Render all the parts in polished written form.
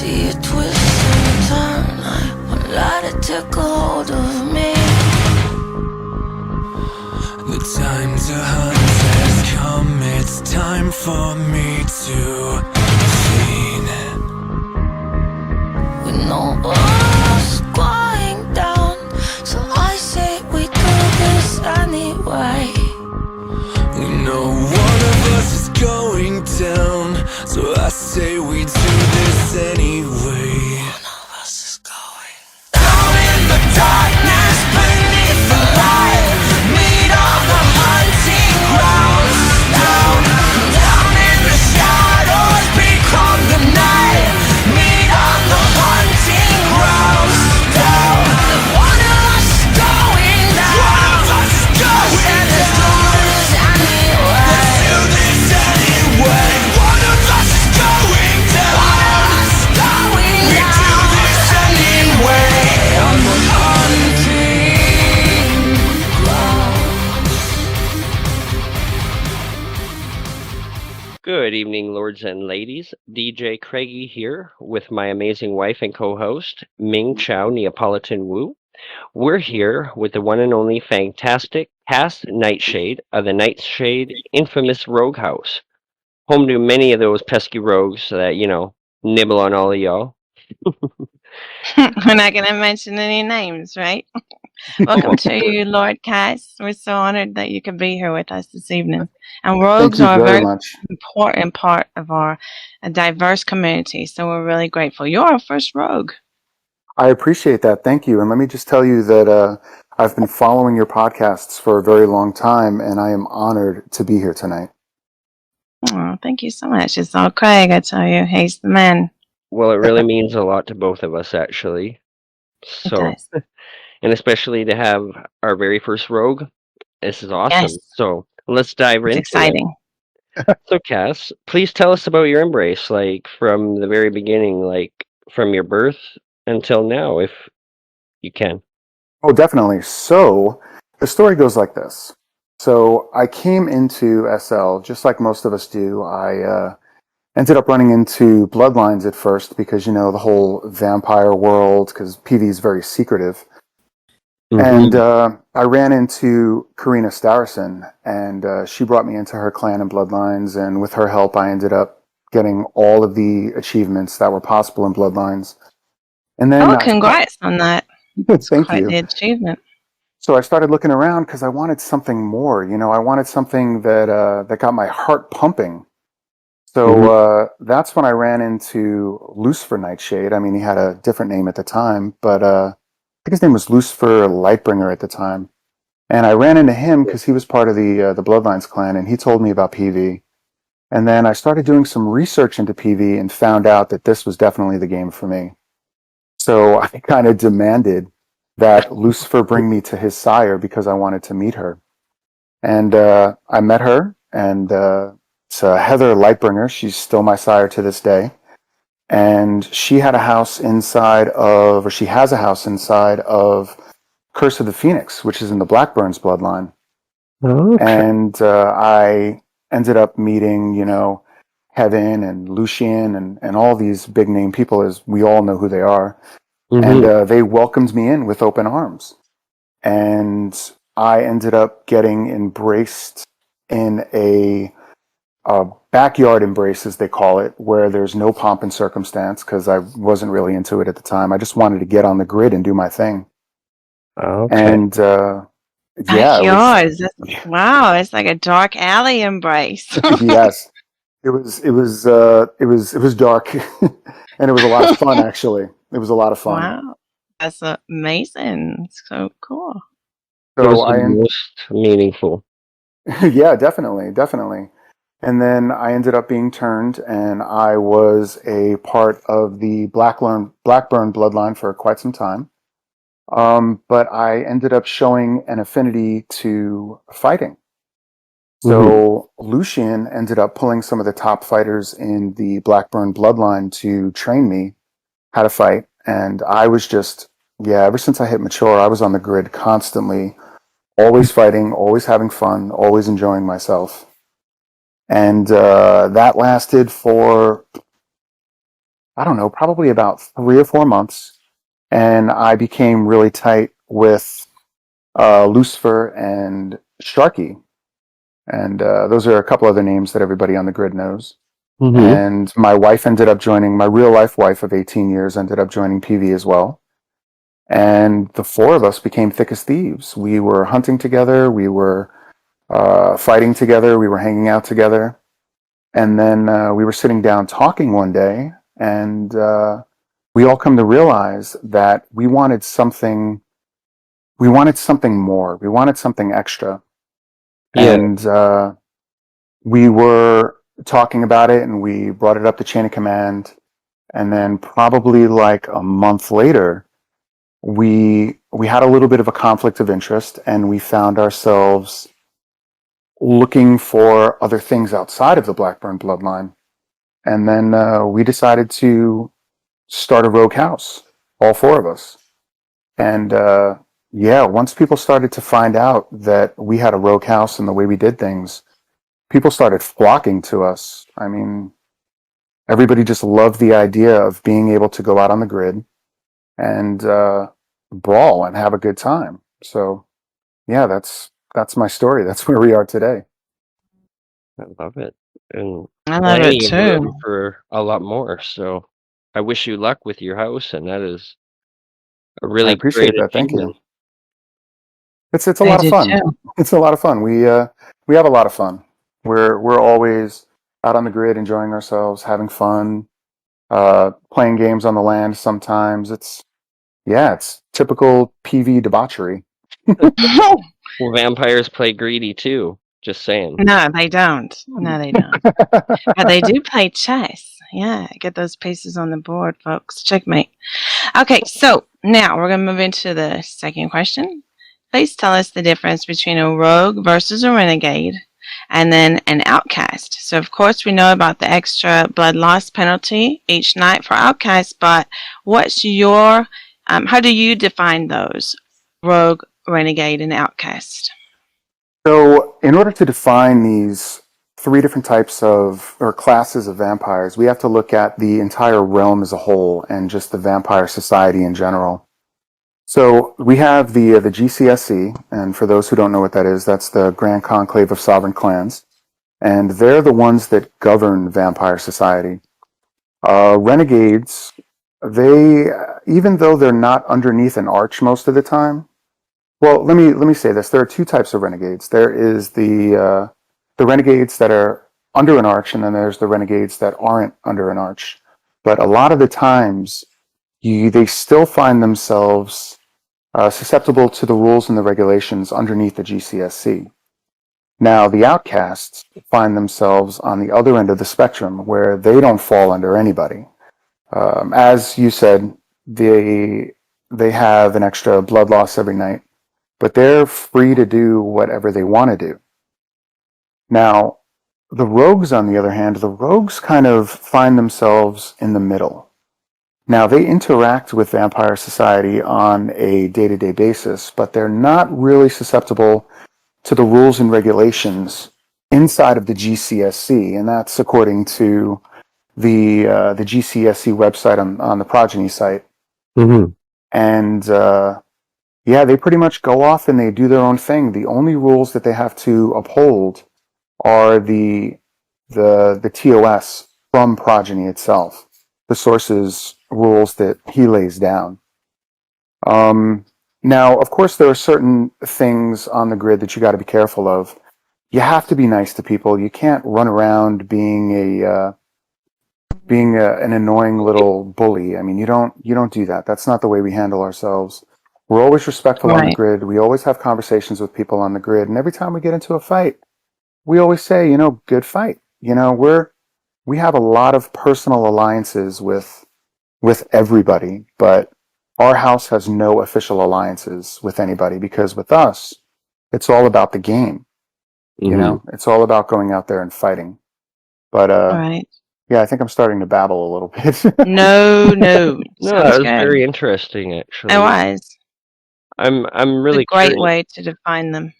see it twist and turn. I won't let it take a hold of me. The time to hunt has come. It's time for me to feed. We know what's going down, so I say we do this anyway. We know one of us is going down, so I say we do this anyway. One of us is going Down in the darkness, beneath the light, meet on the hunting grounds. Down, down in the shadows, become the night, meet on the hunting grounds. Down, one of us is going down. one of us is going Said let's do down. this anyway. Do this anyway. One of us is going down. One of us is going We down. do this anyway. On the hunting ground. Good evening, lords and ladies. DJ Craigie here with my amazing wife and co-host, Ming Chow Neapolitan Wu. We're here with the one and only fantastic Kass Nightshade of the Nightshade infamous Rogue House, home to many of those pesky rogues that, nibble on all of y'all. We're not going to mention any names, right? Welcome to you, Lord Kass. We're so honored that you could be here with us this evening. And rogues Thank you are a very very much. important part of our diverse community, so we're really grateful. You're our first rogue. I appreciate that. Thank you. And let me just tell you that I've been following your podcasts for a very long time, and I am honored to be here tonight. Oh, thank you so much. It's all Craig, I tell you. He's the man. Well, it really means a lot to both of us, actually. It So, does. and especially to have our very first rogue. This is awesome. Yes. So let's dive It's into exciting. it. So, Cass, please tell us about your embrace, like from the very beginning, like from your birth until now, if you can. Oh, definitely. So the story goes like this. So I came into SL just like most of us do. I ended up running into Bloodlines at first because, the whole vampire world, because PV is very secretive. And I ran into Karina Starrison, and she brought me into her clan and Bloodlines, and with her help, I ended up getting all of the achievements that were possible in Bloodlines. And then, Oh, congrats on that. thank Quite you. the achievement. So I started looking around because I wanted something more. I wanted something that got my heart pumping. So that's when I ran into Lucifer Nightshade. I mean, he had a different name at the time, but I think his name was Lucifer Lightbringer at the time. And I ran into him because he was part of the Bloodlines clan, and he told me about PV. And then I started doing some research into PV and found out that this was definitely the game for me. So I kind of demanded that Lucifer bring me to his sire because I wanted to meet her. And I met her, and it's Heather Lightbringer. She's still my sire to this day. And she had a house inside of, or she has a house inside of Curse of the Phoenix, which is in the Blackburns bloodline. Okay. And I ended up meeting, Heaven and Lucian and all these big name people, as we all know who they are. And they welcomed me in with open arms. And I ended up getting embraced in a backyard embrace, as they call it, where there's no pomp and circumstance, because I wasn't really into it at the time. I just wanted to get on the grid and do my thing. Okay. And yeah, Backyards. Wow, it's like a dark alley embrace. yes, it was dark, and it was a lot of fun. Actually, it was a lot of fun. Wow, that's amazing. So cool. It was So the most meaningful. yeah, definitely. And then I ended up being turned, and I was a part of the Blackburn bloodline for quite some time. But I ended up showing an affinity to fighting. So Lucian ended up pulling some of the top fighters in the Blackburn bloodline to train me how to fight. And I was just, ever since I hit mature, I was on the grid constantly, always fighting, always having fun, always enjoying myself. And that lasted for I don't know, probably about 3 or 4 months, and I became really tight with Lucifer and Sharky, and those are a couple other names that everybody on the grid knows. Mm-hmm. And my wife ended up joining, my real life wife of 18 years ended up joining PV as well. And the four of us became thick as thieves. We were hunting together, we were fighting together, we were hanging out together. And then we were sitting down talking one day, and we all come to realize that we wanted something more, we wanted something extra. Yeah. And we were talking about it, and we brought it up the chain of command. And then probably like a month later, we had a little bit of a conflict of interest, and we found ourselves looking for other things outside of the Blackburn bloodline. And then we decided to start a rogue house, all four of us. And yeah, once people started to find out that we had a rogue house and the way we did things, people started flocking to us. I mean, everybody just loved the idea of being able to go out on the grid and brawl and have a good time. So yeah, that's my story. That's where we are today. I love it. And I love it plenty of room too. for a lot more. So I wish you luck with your house, and that is a I really great appreciate that. Thank achievement. you. It's a I lot of do fun. too. It's a lot of fun. We have a lot of fun. We're always out on the grid, enjoying ourselves, having fun, playing games on the land. Sometimes it's typical PV debauchery. Well, vampires play greedy too. Just saying. No, they don't. No, they don't. But they do play chess. Yeah, get those pieces on the board, folks. Checkmate. Okay, so now we're going to move into the second question. Please tell us the difference between a rogue versus a renegade and then an outcast. So, of course, we know about the extra blood loss penalty each night for outcasts, but what's your, how do you define those? Rogue, renegade, and outcast. So, in order to define these three different types of or classes of vampires, we have to look at the entire realm as a whole and just the vampire society in general. So we have the GCSC, and for those who don't know what that is, that's the Grand Conclave of Sovereign Clans, and they're the ones that govern vampire society. Renegades, they even though they're not underneath an arch most of the time. Well, let me say this: there are two types of renegades. There is the renegades that are under an arch, and then there's the renegades that aren't under an arch. But a lot of the times, they still find themselves susceptible to the rules and the regulations underneath the GCSC. Now, the outcasts find themselves on the other end of the spectrum where they don't fall under anybody. As you said, they have an extra blood loss every night, but they're free to do whatever they want to do. Now, the rogues, on the other hand, the rogues kind of find themselves in the middle. Now, they interact with vampire society on a day-to-day basis, but they're not really susceptible to the rules and regulations inside of the GCSC, and that's according to the GCSC website on the Progeny site. Mm-hmm. And yeah, they pretty much go off and they do their own thing. The only rules that they have to uphold are the TOS from Progeny itself, the source's rules that he lays down. Now, of course, there are certain things on the grid that you got to be careful of. You have to be nice to people. You can't run around being an annoying little bully. I mean, you don't do that. That's not the way we handle ourselves. We're always respectful on the Right. grid. We always have conversations with people on the grid, and every time we get into a fight, we always say, good fight. We have a lot of personal alliances with everybody, but our house has no official alliances with anybody because with us, it's all about the game. Mm-hmm. It's all about going out there and fighting. But All right. yeah, I think I'm starting to babble a little bit. No, no. No, Sounds that was good. very interesting, It actually. was. I'm It's a really great curious. way to define them.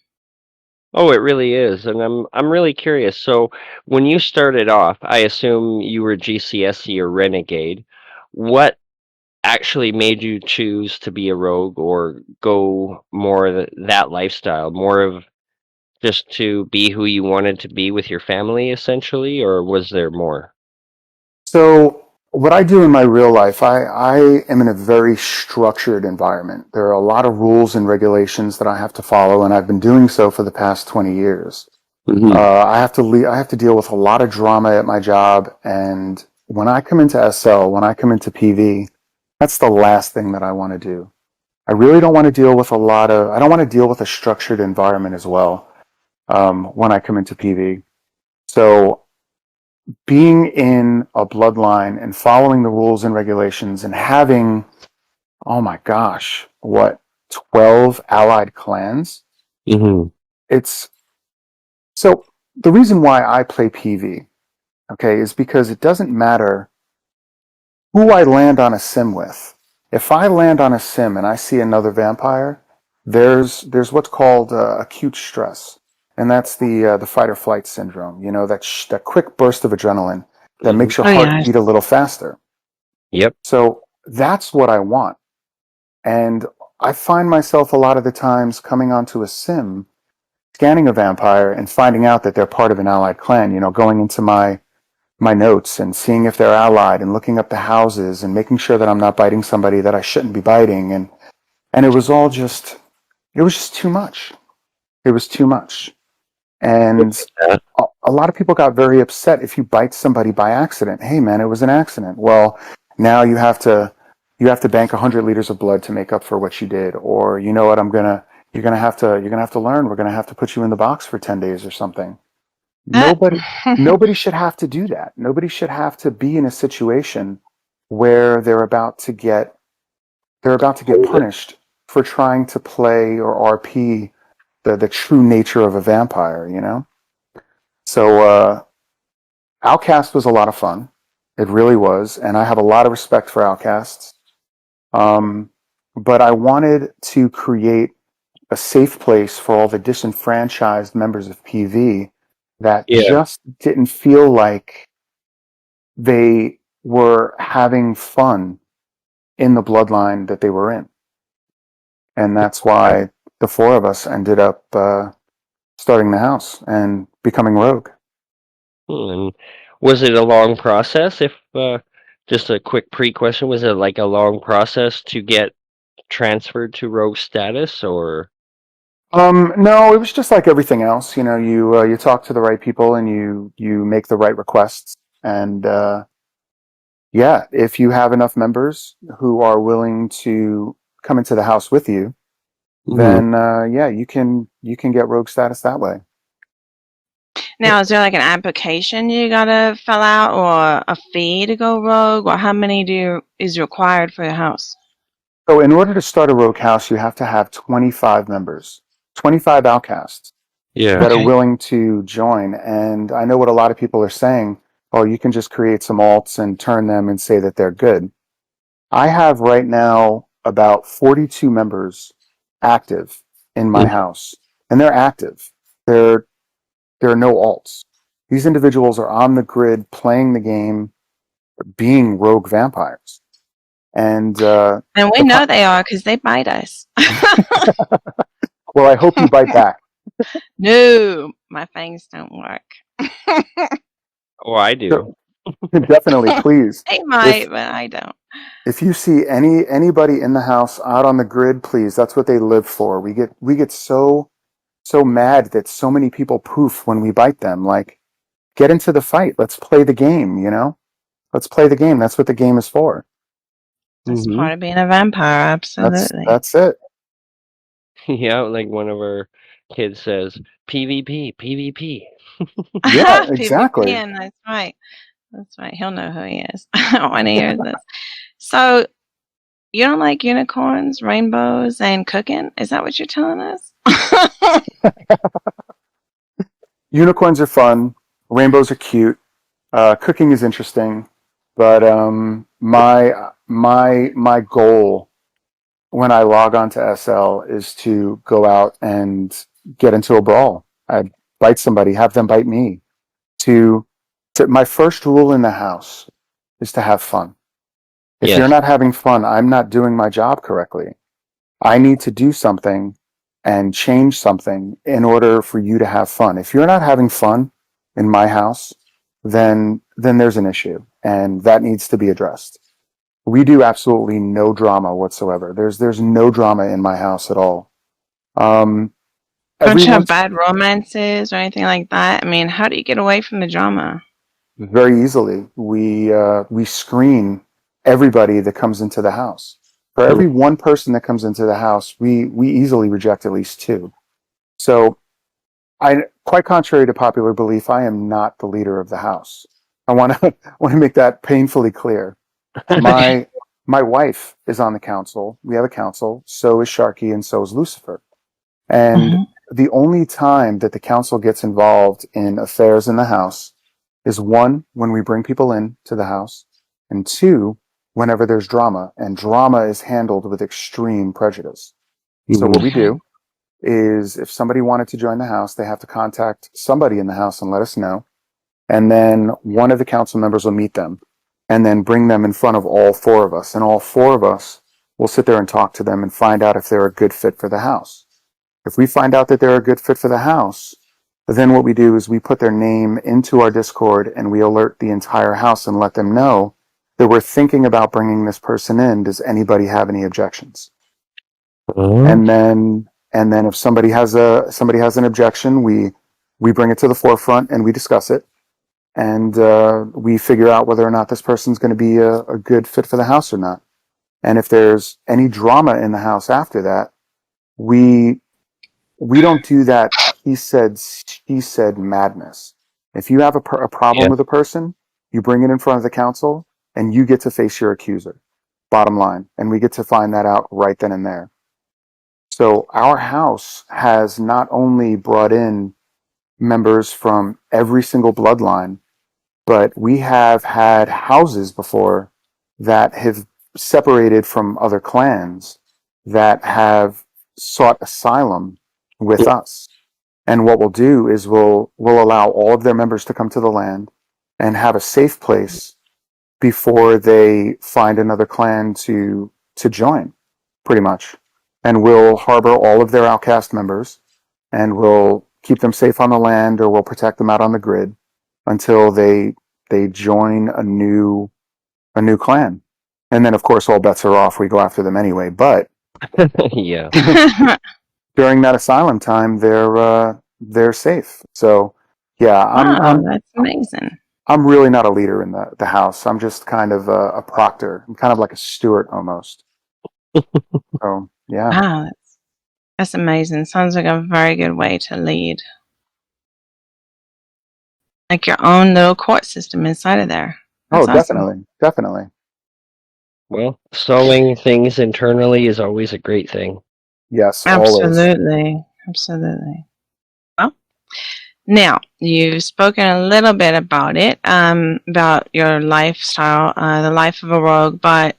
Oh, it really is, and I'm really curious. So, when you started off, I assume you were GCSE or Renegade. what actually made you choose to be a rogue or go more that lifestyle, more of just to be who you wanted to be with your family, essentially, or was there more? So what I do in my real life, I am in a very structured environment. There are a lot of rules and regulations that I have to follow, and I've been doing so for the past 20 years. Mm-hmm. I have to deal with a lot of drama at my job, and when I come into SL, when I come into PV, that's the last thing that I want to do. I really don't want to deal with I don't want to deal with a structured environment as well, when I come into PV. So being in a bloodline and following the rules and regulations and having, oh my gosh, what, 12 allied clans? Mm-hmm. It's so the reason why I play PV, okay, is because it doesn't matter who I land on a sim with. If I land on a sim and I see another vampire, there's what's called acute stress, and that's the fight or flight syndrome. You know, that quick burst of adrenaline that Mm-hmm. makes your Oh, heart yeah. beat a little faster. Yep. So that's what I want. And I find myself a lot of the times coming onto a sim, scanning a vampire and finding out that they're part of an allied clan, you know, going into my notes and seeing if they're allied and looking up the houses and making sure that I'm not biting somebody that I shouldn't be biting. And it was just too much. It was too much. And Yeah. a lot of people got very upset if you bite somebody by accident. Hey man, it was an accident. Well, now you have to bank 100 liters of blood to make up for what you did. Or you know what, you're gonna have to learn. We're gonna have to put you in the box for 10 days or something. Uh, Nobody should have to do that. Nobody should have to be in a situation where they're about to get punished for trying to play or RP the true nature of a vampire, you know? So Outcast was a lot of fun. It really was, and I have a lot of respect for Outcasts. But I wanted to create a safe place for all the disenfranchised members of PV that Yeah. just didn't feel like they were having fun in the bloodline that they were in. And that's why the four of us ended up starting the house and becoming rogue. And was it a long process? If just a quick pre-question, was it like a long process to get transferred to rogue status, or? No, it was just like everything else. You know, you talk to the right people and you make the right requests. And yeah, if you have enough members who are willing to come into the house with you, Mhm. then yeah, you can get rogue status that way. Now, is there like an application you gotta fill out, or a fee to go rogue, or how many is required for your house? So in order to start a rogue house, you have to have 25 members, 25 outcasts Yeah. that are Okay. willing to join. And I know what a lot of people are saying. Oh, you can just create some alts and turn them and say that they're good. I have right now about 42 members active in my Mhm. house, and they're active. There, there are no alts. These individuals are on the grid playing the game, being rogue vampires. And And we the know they are because they bite us. well, I hope you bite back. No, my fangs don't work. Oh, I do. So, definitely, please. They If might, but I don't. if you see anybody in the house out on the grid, please. That's what they live for. We get so mad that so many people poof when we bite them. Like, get into the fight. Let's play the game. You know, let's play the game. That's what the game is for. That's Hmm. part of being a vampire, absolutely. That's it. Yeah, like one of our kids says, PvP, PvP. Yeah, PvP, exactly. and that's right. That's right. He'll know who he is when he hears this. So, you don't like unicorns, rainbows, and cooking? Is that what you're telling us? Unicorns are fun. Rainbows are cute. Cooking is interesting, but my goal when I log on to SL is to go out and get into a brawl. I bite somebody, have them bite me. To my first rule in the house is to have fun. If Yes. you're not having fun, I'm not doing my job correctly. I need to do something and change something in order for you to have fun. If you're not having fun in my house, then there's an issue, and that needs to be addressed. We do absolutely no drama whatsoever. There's no drama in my house at all. Um, Don't you have everyone's bad romances or anything like that? I mean, how do you get away from the drama? very easily. We screen everybody that comes into the house. For every one person that comes into the house, we easily reject at least two. So quite contrary to popular belief, I am not the leader of the house. I want to want to make that painfully clear. My my wife is on the council. We have a council. So is Sharky, and so is Lucifer. And Mhm. the only time that the council gets involved in affairs in the house is one, when we bring people in to the house, and two, whenever there's drama. And drama is handled with extreme prejudice. So what we Okay. do is if somebody wanted to join the house, they have to contact somebody in the house and let us know. And then one of the council members will meet them and then bring them in front of all four of us. And all four of us will sit there and talk to them and find out if they're a good fit for the house. If we find out that they're a good fit for the house, then what we do is we put their name into our Discord and we alert the entire house and let them know that we're thinking about bringing this person in. Does anybody have any objections? And then if somebody has an objection, we bring it to the forefront and we discuss it, and we figure out whether or not this person's going to be a good fit for the house or not. And if there's any drama in the house after that, we don't do that he said, she said madness. If you have a problem Yeah. with a person, you bring it in front of the council and you get to face your accuser. Bottom line. And we get to find that out right then and there. So our house has not only brought in members from every single bloodline, but we have had houses before that have separated from other clans that have sought asylum with us. And what we'll do is we'll allow all of their members to come to the land and have a safe place before they find another clan to join, pretty much. And we'll harbor all of their outcast members, and we'll keep them safe on the land, or we'll protect them out on the grid until they join a new clan. And then of course all bets are off. We go after them anyway. But Yeah. during that asylum time, they're safe. So yeah, Wow, that's amazing. I'm really not a leader in the house. I'm just kind of a proctor. I'm kind of like a steward almost. So yeah. Wow, that's amazing. Sounds like a very good way to lead. Like your own little court system inside of there. Oh, That's awesome. definitely. Well, sewing things internally is always a great thing. Yes, always. Absolutely. Absolutely. Well, now you've spoken a little bit about it, about your lifestyle, the life of a rogue, but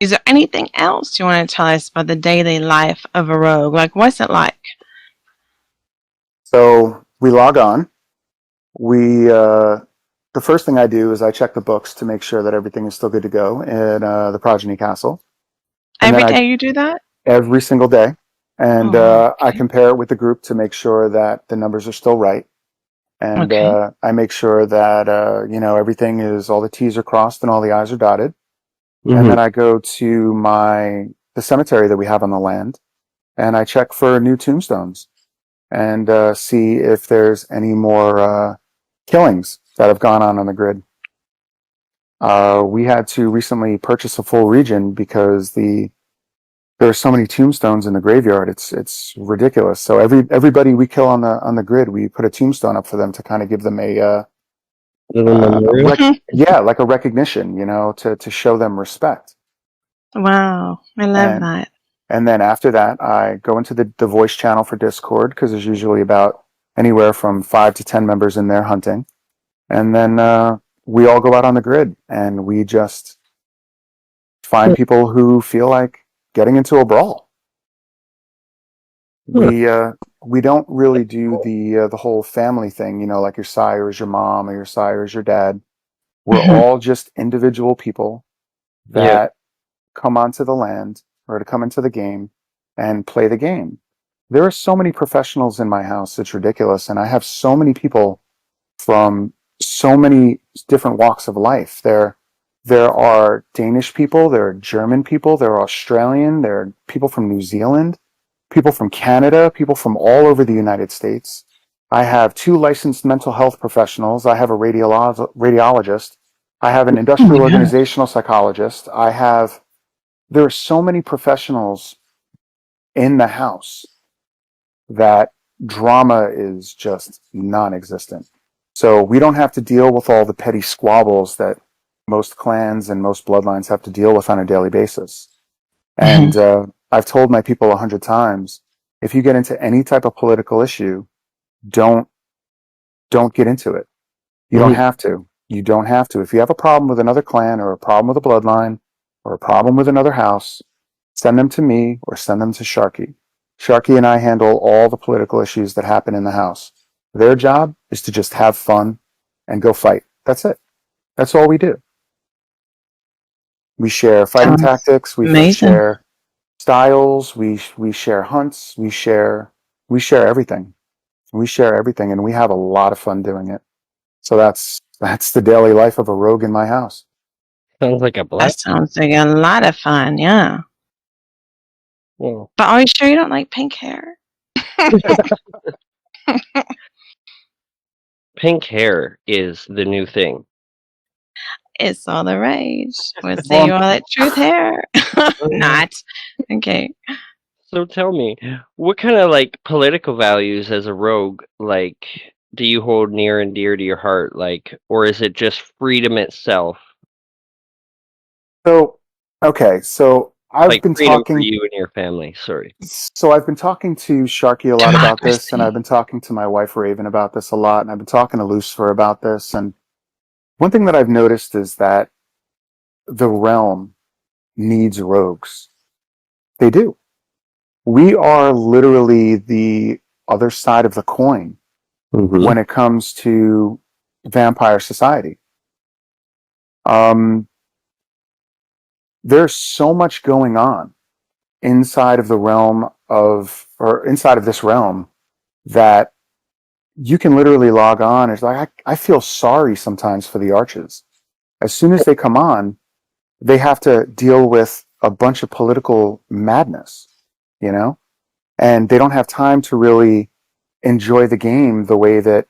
is there anything else you want to tell us about the daily life of a rogue? Like, what's it like? So we log on. The first thing I do is I check the books to make sure that everything is still good to go in the Progeny Castle. And Every then day you do that? every single day. And Oh, I okay. compare it with the group to make sure that the numbers are still right. And Okay. I make sure that, everything is, all the T's are crossed and all the I's are dotted. And then I go to the cemetery that we have on the land, and I check for new tombstones and see if there's any more killings that have gone on the grid. We had to recently purchase a full region because there are so many tombstones in the graveyard. It's ridiculous. So everybody we kill on the grid, we put a tombstone up for them to kind of give them Little memorial. like a recognition, to show them respect. Wow. I love And that. and then after that, I go into the voice channel for Discord because there's usually about anywhere from 5 to 10 members in there hunting. And then we all go out on the grid and we just find people who feel like getting into a brawl. We don't really do the whole family thing, like your sire is your mom or your sire is your dad. We're all just individual people that come onto the land or to come into the game and play the game. There are so many professionals in my house, it's ridiculous. And I have so many people from so many different walks of life. There are Danish people, there are German people, there are Australian, there are people from New Zealand, people from Canada, people from all over the United States. I have 2 licensed mental health professionals. I have a radiologist. I have an industrial organizational psychologist. There are so many professionals in the house that drama is just non-existent. So we don't have to deal with all the petty squabbles that most clans and most bloodlines have to deal with on a daily basis. And I've told my people 100 times, if you get into any type of political issue, don't get into it. You don't have to. You don't have to. If you have a problem with another clan or a problem with a bloodline or a problem with another house, send them to me or send them to Sharky. Sharky and I handle all the political issues that happen in the house. Their job is to just have fun and go fight. That's it. That's all we do. We share fighting tactics. We share styles. We share hunts. We share everything. We share everything, and we have a lot of fun doing it. So that's the daily life of a rogue in my house. Sounds like a That blast. sounds like a lot of fun, yeah. Well, But are you sure you don't like pink hair? pink hair is the new thing. It's all the rage. We'll see you all at Truth Hair. Not. Okay. So tell me, what kind of like political values as a rogue like do you hold near and dear to your heart, like, or is it just freedom itself? So, okay, so I've Like been freedom for talking. you and your family. Sorry. So I've been talking to Sharky a lot about this, and Democracy. I've been talking to my wife Raven about this a lot, and I've been talking to Lucifer about this. And one thing that I've noticed is that the realm needs rogues. They do. We are literally the other side of the coin when it comes to vampire society. There's so much going on inside of the realm or inside of this realm that you can literally log on. It's like, I feel sorry sometimes for the arches. As soon as they come on, they have to deal with a bunch of political madness, you know? And they don't have time to really enjoy the game the way that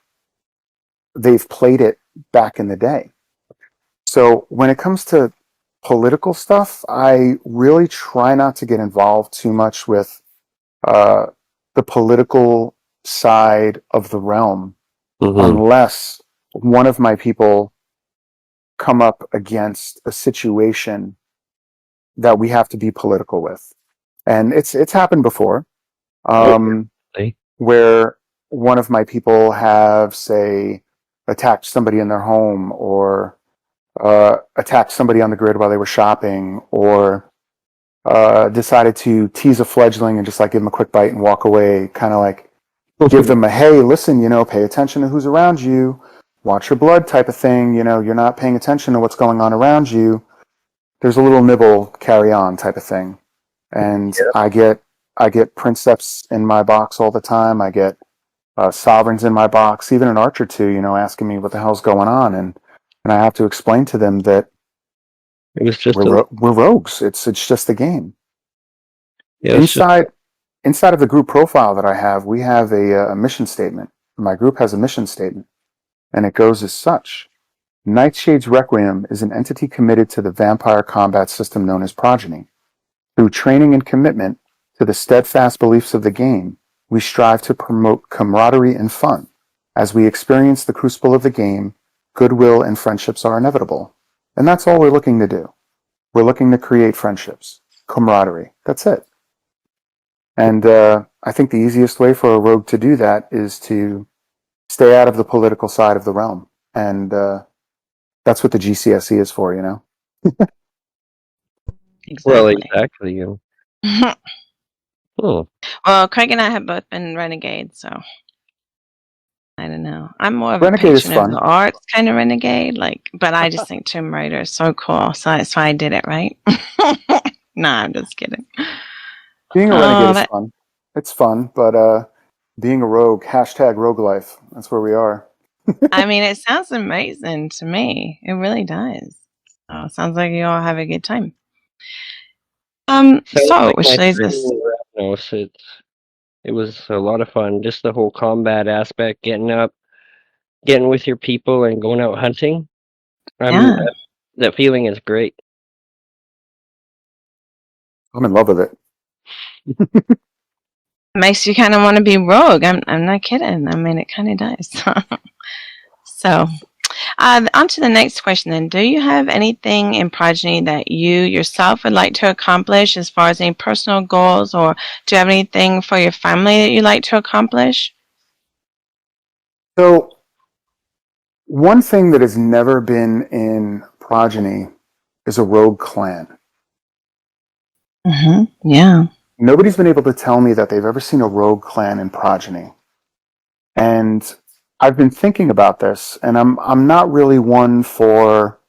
they've played it back in the day. So when it comes to political stuff, I really try not to get involved too much with the political side of the realm unless one of my people come up against a situation that we have to be political with. And it's happened before, where one of my people have, say, attacked somebody in their home or attacked somebody on the grid while they were shopping, or decided to tease a fledgling and just like give them a quick bite and walk away, kind of like give them a, hey, listen, pay attention to who's around you, watch your blood type of thing. You're not paying attention to what's going on around you. There's a little nibble, carry on type of thing. And I get princeps in my box all the time. I get sovereigns in my box, even an archer too, asking me what the hell's going on. And I have to explain to them that It was just we're rogues. It's just a game. yeah, Inside of the group profile that I have, we have a mission statement. My group has a mission statement, and it goes as such. Nightshade's Requiem is an entity committed to the vampire combat system known as Progeny. Through training and commitment to the steadfast beliefs of the game, we strive to promote camaraderie and fun. As we experience the crucible of the game, goodwill and friendships are inevitable. And that's all we're looking to do. We're looking to create friendships, camaraderie. That's it. And I think the easiest way for a rogue to do that is to stay out of the political side of the realm. And that's what the GCSE is for, well, Exactly. exactly. Oh, Well, Craig and I have both been renegades, so I don't know. I'm more of a Renegade is patron of fun. the arts kind of renegade, but I just think Tomb Raider is so cool, so that's why I did it, right? Nah, I'm just kidding. Being a renegade Oh, is fun. It's fun, but being a rogue, hashtag rogue life. That's where we are. I mean, it sounds amazing to me. It really does. So it sounds like you all have a good time. Sounds So like which my leads us. training in Ravnos. It was a lot of fun. Just the whole combat aspect, getting up, getting with your people, and going out hunting. Yeah, That feeling is great. I'm in love with it. makes you kind of want to be rogue. I'm not kidding. I mean, it kind of does. So, on to the next question then. Do you have anything in Progeny that you yourself would like to accomplish as far as any personal goals, or do you have anything for your family that you'd like to accomplish? So, one thing that has never been in Progeny is a rogue clan. Yeah. Nobody's been able to tell me that they've ever seen a rogue clan in Progeny. And I've been thinking about this, and I'm not really one for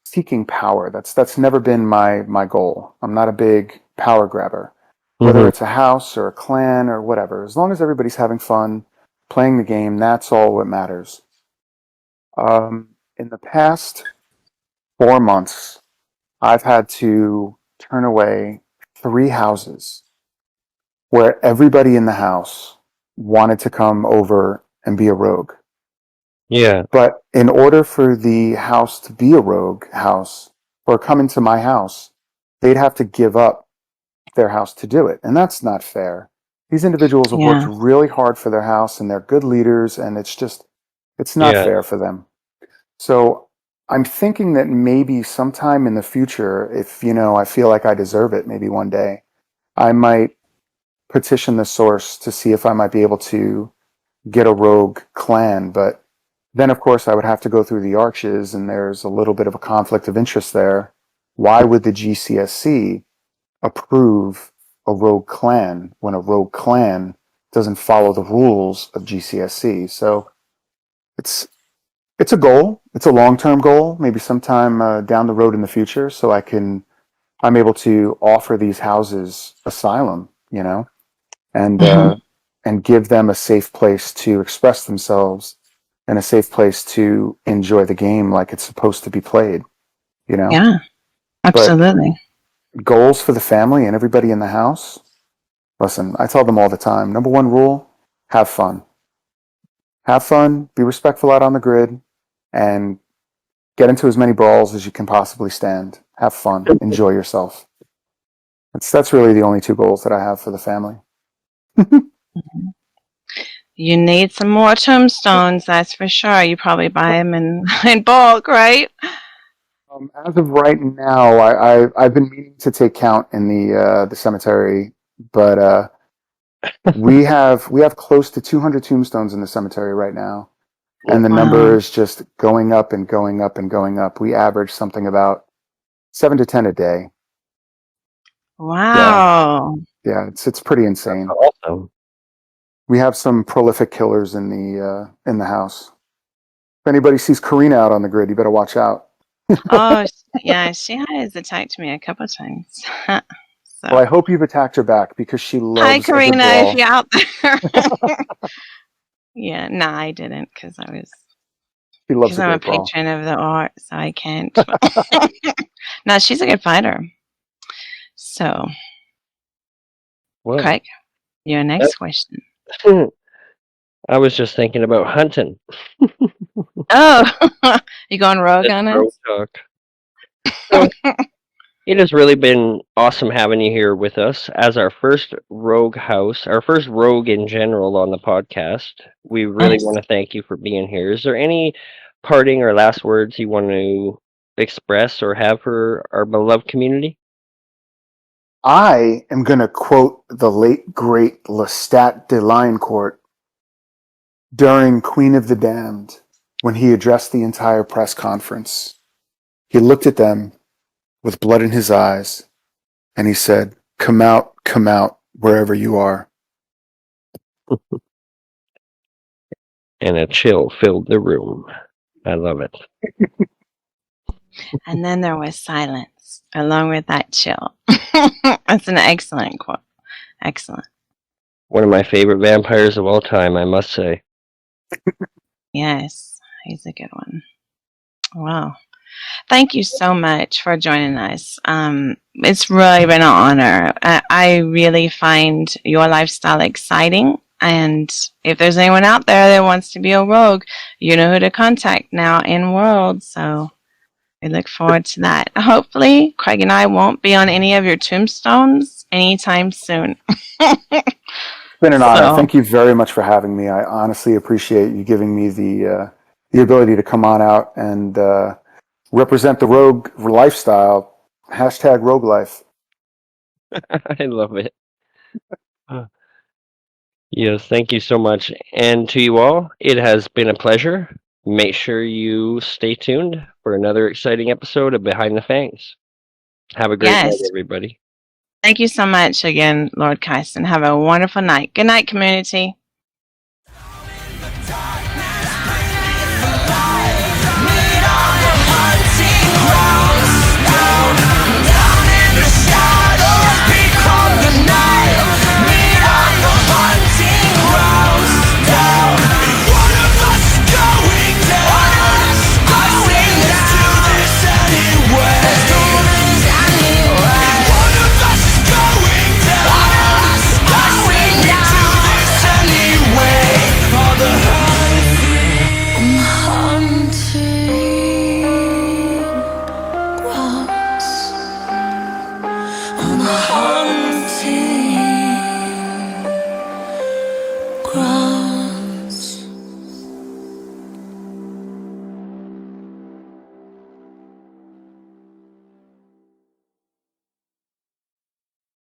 seeking power. That's never been my goal. I'm not a big power grabber. Whether it's a house or a clan or whatever, as long as everybody's having fun playing the game, that's all what matters. In the past 4 months, I've had to turn away 3 houses where everybody in the house wanted to come over and be a rogue. Yeah. But in order for the house to be a rogue house or come into my house, they'd have to give up their house to do it. And that's not fair. These individuals have worked Yeah. really hard for their house and they're good leaders, and it's not Yeah. fair for them. So I'm thinking that maybe sometime in the future, if, I feel like I deserve it, maybe one day, I might petition the source to see if I might be able to get a rogue clan. But then, of course, I would have to go through the arches, and there's a little bit of a conflict of interest there. Why would the GCSC approve a rogue clan when a rogue clan doesn't follow the rules of GCSC? So it's a goal. It's a long-term goal, maybe sometime down the road in the future, so I'm able to offer these houses asylum, and and give them a safe place to express themselves and a safe place to enjoy the game like it's supposed to be played, Yeah. But Absolutely. goals for the family and everybody in the house. Listen, I tell them all the time, number one rule, have fun. Have fun, be respectful out on the grid, and get into as many brawls as you can possibly stand. Have fun, enjoy yourself. That's really the only 2 goals that I have for the family. You need some more tombstones, that's for sure. You probably buy them in bulk, right? As of right now, I've been meaning to take count in the cemetery, but we have close to 200 tombstones in the cemetery right now, and the number Wow. is just going up and going up and going up. We average something about 7 to 10 a day. Yeah, Wow. yeah, it's pretty insane. Awesome. We have some prolific killers in the house. If anybody sees Karina out on the grid, you better watch out. Oh, yeah, she has attacked me a couple times. Well, I So, hope you've attacked her back because she hi, loves a good Karina, if brawl. you're out there. Yeah, no, I didn't because She loves a I'm a great brawl. patron of the art, so I can't. No, she's a good fighter. So, Well, Craig, your next question. I was just thinking about hunting. Oh, you going rogue That's on road us? talk. So it has really been awesome having you here with us as our first rogue house, our first rogue in general on the podcast. We really Yes. want to thank you for being here. Is there any parting or last words you want to express or have for our beloved community? I am going to quote the late, great Lestat de Lioncourt during Queen of the Damned when he addressed the entire press conference. He looked at them with blood in his eyes and he said, come out, wherever you are." and a chill filled the room. I love it. And then there was silence along with that chill. That's an excellent quote. Excellent. One of my favorite vampires of all time, I must say. Yes, he's a good one. Wow. Thank you so much for joining us. It's really been an honor. I really find your lifestyle exciting. And if there's anyone out there that wants to be a rogue, you know who to contact now in World. So we look forward to that. Hopefully, Craig and I won't be on any of your tombstones anytime soon. It's been an honor. So- Thank you very much for having me. I honestly appreciate you giving me the ability to come on out and represent the rogue lifestyle. Hashtag rogue life. I love it. Yes, thank you so much. And to you all, it has been a pleasure. Make sure you stay tuned for another exciting episode of Behind the Fangs. Have a great Yes. night, everybody. Thank you so much again, Lord Kass, and have a wonderful night. Good night, community.